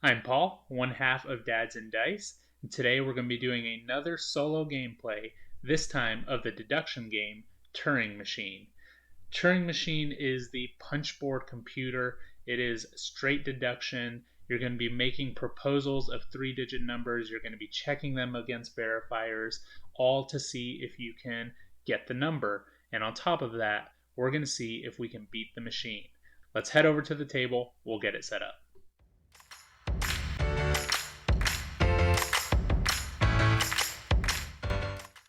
I'm Paul, one half of Dads and Dice, and today we're going to be doing another solo gameplay, this time of the deduction game, Turing Machine. Turing Machine is the punchboard computer. It is straight deduction. You're going to be making proposals of 3-digit numbers. You're going to be checking them against verifiers, all to see if you can get the number. And on top of that, we're going to see if we can beat the machine. Let's head over to the table. We'll get it set up.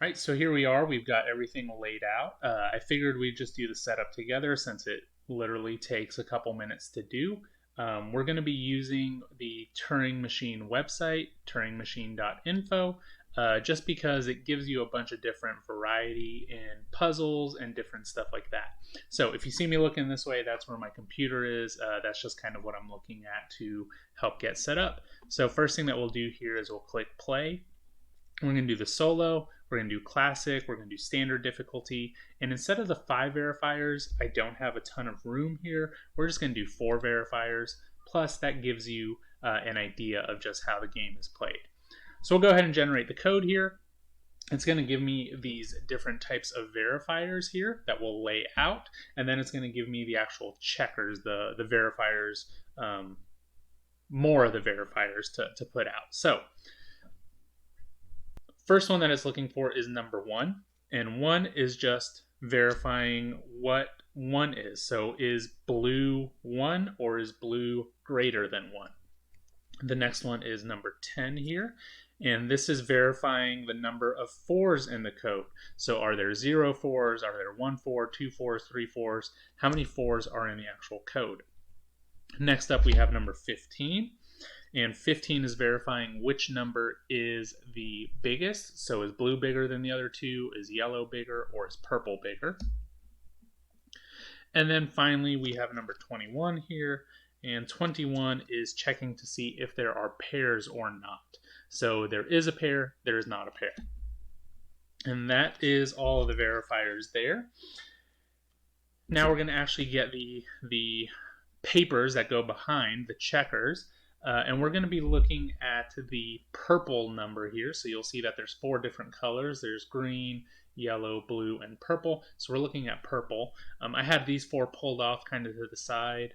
All right, so here we are. We've got everything laid out. I figured we'd just do the setup together since it literally takes a couple minutes to do. We're going to be using the Turing Machine website, turingmachine.info, just because it gives you a bunch of different variety in puzzles and different stuff like that. So if you see me looking this way, that's where my computer is. That's just kind of what I'm looking at to help get set up. So first thing that we'll do here is we'll click play. We're going to do the solo, we're going to do classic, we're going to do standard difficulty, and instead of the 5 verifiers, I don't have a ton of room here. We're just going to do 4 verifiers, plus that gives you an idea of just how the game is played. So we'll go ahead and generate the code here. It's going to give me these different types of verifiers here that we'll lay out, and then it's going to give me the actual checkers, the verifiers, more of the verifiers to put out. So first one that it's looking for is number 1, and 1 is just verifying what 1 is. So is blue 1 or is blue greater than 1? The next one is number 10 here, and this is verifying the number of 4s in the code. So are there 0 4s, are there 1 4, 2 4s, 3 4s? How many 4s are in the actual code? Next up we have number 15. And 15 is verifying which number is the biggest. So is blue bigger than the other 2? Is yellow bigger? Or is purple bigger? And then finally, we have number 21 here. And 21 is checking to see if there are pairs or not. So there is a pair, there is not a pair. And that is all of the verifiers there. Now we're going to actually get the papers that go behind the checkers. And we're going to be looking at the purple number here. So you'll see that there's 4 different colors. There's green, yellow, blue, and purple. So we're looking at purple. I have these 4 pulled off kind of to the side.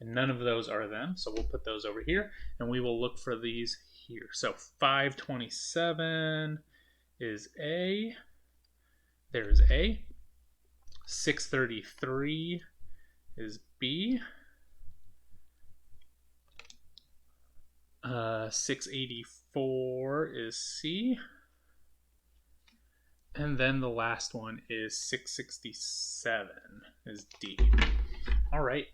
And none of those are them. So we'll put those over here. And we will look for these here. So 527 is A. There's A. 633 is B. 684 is C, and then the last one is 667 is D. All right.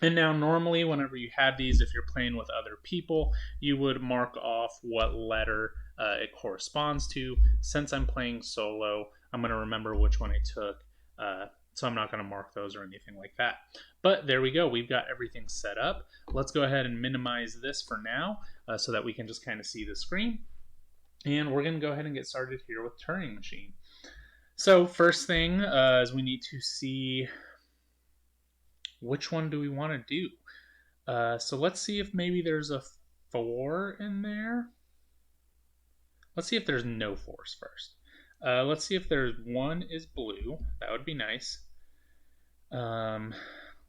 And now normally whenever you have these, if you're playing with other people, you would mark off what letter it corresponds to. Since I'm playing solo, I'm going to remember which one I took, so I'm not going to mark those or anything like that. But there we go. We've got everything set up. Let's go ahead and minimize this for now so that we can just kind of see the screen. And we're going to go ahead and get started here with Turing Machine. So first thing is we need to see which one do we want to do. So let's see if maybe there's a 4 in there. Let's see if there's no 4s first. Let's see if there's 1 is blue. That would be nice.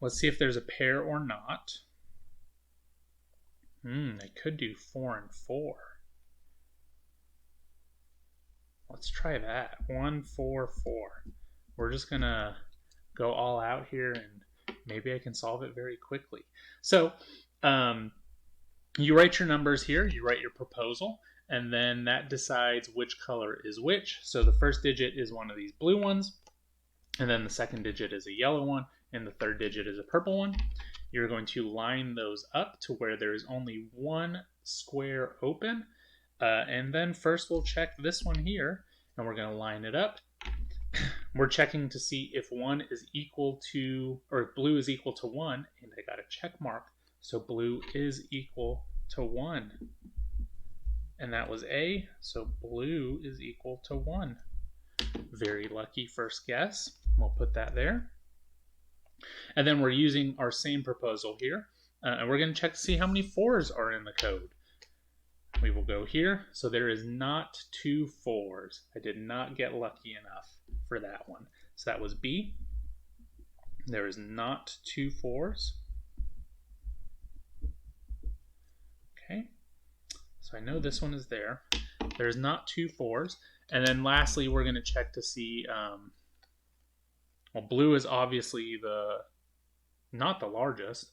Let's see if there's a pair or not. I could do 4 and 4. Let's try that. 1, 4, 4. We're just going to go all out here and maybe I can solve it very quickly. So you write your numbers here. You write your proposal. And then that decides which color is which. So the first digit is one of these blue ones. And then the second digit is a yellow one. And the third digit is a purple one. You're going to line those up to where there is only one square open. And then first we'll check this one here. And we're going to line it up. We're checking to see if 1 is equal to, or if blue is equal to 1. And I got a check mark. So blue is equal to 1. And that was A, so blue is equal to 1. Very lucky first guess. We'll put that there. And then we're using our same proposal here. And we're going to check to see how many 4s are in the code. We will go here. So there is not 2 4s. I did not get lucky enough for that one. So that was B. There is not 2 4s. Okay. So I know this one is there. There's not 2 4s. And then lastly, we're going to check to see, well, blue is obviously not the largest.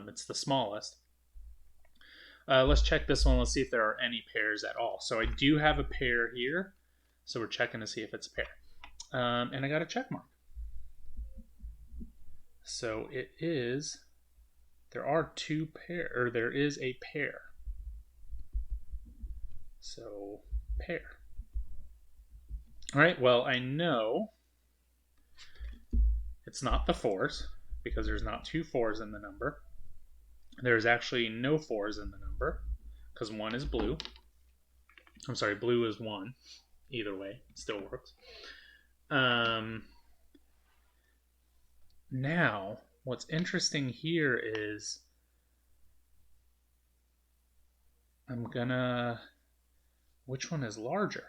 It's the smallest. Let's check this one. Let's see if there are any pairs at all. So I do have a pair here. So we're checking to see if it's a pair. And I got a check mark. So it is, there are 2 pair, or there is a pair. So pair. All right, well, I know it's not the 4s because there's not 2 4s in the number. There's actually no 4s in the number because 1 is blue. I'm sorry, blue is 1. Either way, it still works. Now, what's interesting here is which one is larger?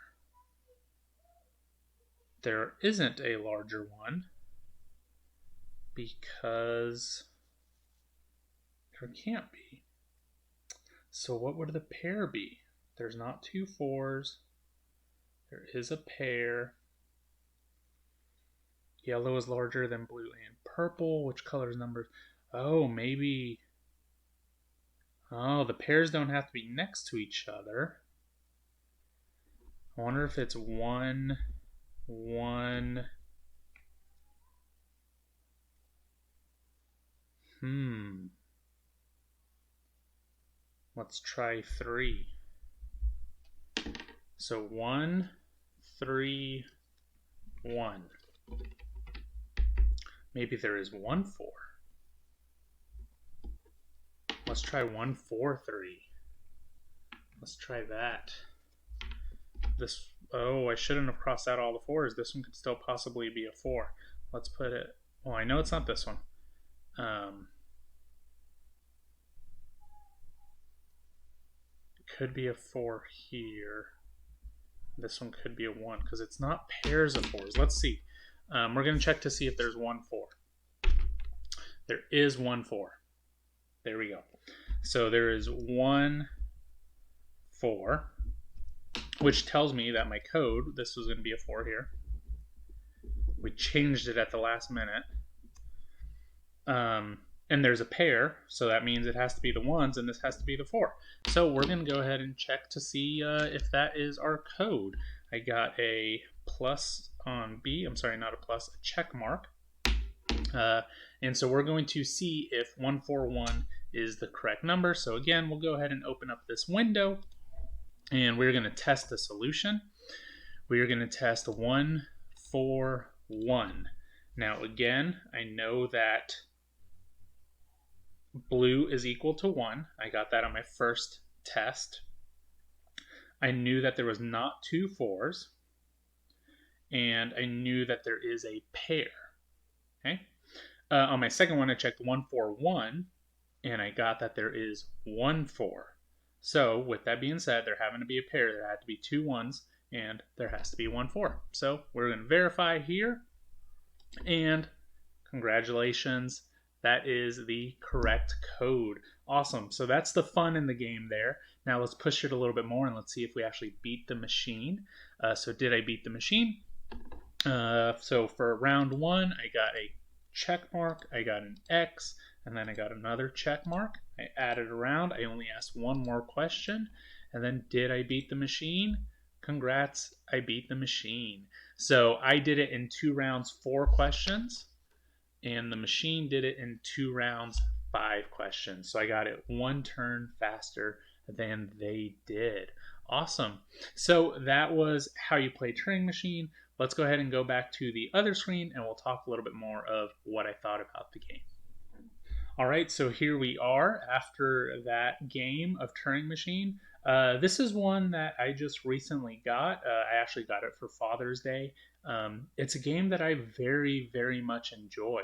There isn't a larger one because there can't be. So what would the pair be? There's not 2 4s. There is a pair. Yellow is larger than blue and purple. Which color is numbered? Oh, maybe. Oh, the pairs don't have to be next to each other. I wonder if it's 1, 1. Let's try 3. So 1, 3, 1. Maybe there is 1 4. Let's try 1 4 3. Let's try that. Oh, I shouldn't have crossed out all the 4s. This one could still possibly be a 4. Let's put it, well, I know it's not this one. It could be a 4 here. This one could be a 1 because it's not pairs of 4s. Let's see. We're going to check to see if there's 1 4. There is 1 4. There we go. So there is 1 4, which tells me that my code, this was going to be a 4 here. We changed it at the last minute. And there's a pair, so that means it has to be the 1s, and this has to be the 4. So we're going to go ahead and check to see if that is our code. I got a plus on B. I'm sorry, not a plus, a check mark. And so we're going to see if 141 is the correct number. So again, we'll go ahead and open up this window, and we're going to test the solution. We are going to test 141. Now again, I know that blue is equal to 1. I got that on my first test. I knew that there was not 2 4s, and I knew that there is a pair. Okay. On my second one, I checked 141, and I got that there is 1 4. So with that being said, there having to be a pair, there had to be 2 1s, and there has to be 1 4. So we're going to verify here, and congratulations, that is the correct code. Awesome. So that's the fun in the game there. Now let's push it a little bit more, and let's see if we actually beat the machine. So did I beat the machine? So for round 1, I got a check mark, I got an X, and then I got another check mark. I added around. I only asked one more question. And then did I beat the machine? Congrats, I beat the machine. So I did it in 2 rounds, 4 questions, and the machine did it in 2 rounds, 5 questions. So I got it 1 turn faster than they did. Awesome. So that was how you play Turing Machine. Let's go ahead and go back to the other screen, and we'll talk a little bit more of what I thought about the game. All right, so here we are after that game of Turing Machine. This is one that I just recently got. I actually got it for Father's Day. It's a game that I very, very much enjoy.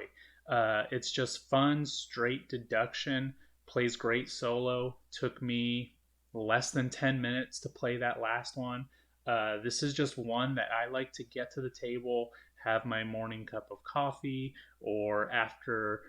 It's just fun, straight deduction, Plays great solo. Took me less than 10 minutes to play that last one. This is just one that I like to get to the table, have my morning cup of coffee, or after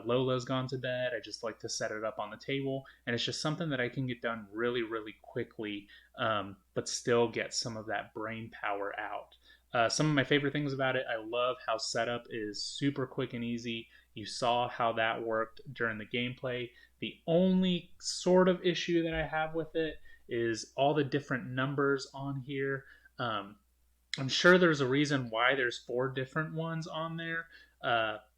Lola's gone to bed, I just like to set it up on the table. And it's just something that I can get done really, really quickly, but still get some of that brain power out. Some of my favorite things about it, I love how setup is super quick and easy. You saw how that worked during the gameplay. The only sort of issue that I have with it is all the different numbers on here. Um, I'm sure there's a reason why there's 4 different ones on there,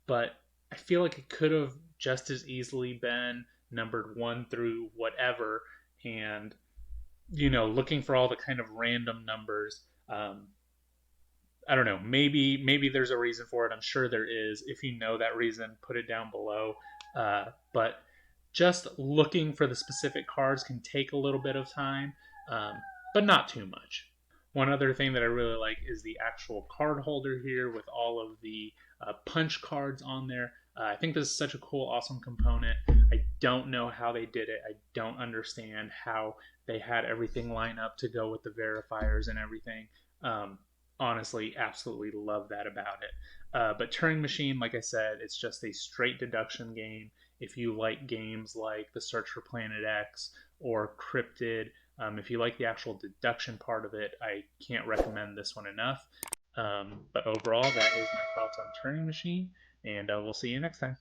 but I feel like it could have just as easily been numbered 1 through whatever. And looking for all the kind of random numbers. I don't know. Maybe there's a reason for it. I'm sure there is. If you know that reason, put it down below. But just looking for the specific cards can take a little bit of time, um, but not too much. One other thing that I really like is the actual card holder here with all of the punch cards on there. I think this is such a cool, awesome component. I don't know how they did it. I don't understand how they had everything line up to go with the verifiers and everything. Honestly, absolutely love that about it. But Turing Machine, like I said, it's just a straight deduction game. If you like games like The Search for Planet X or Cryptid, if you like the actual deduction part of it, I can't recommend this one enough. But overall, that is my thoughts on Turing Machine, and we'll see you next time.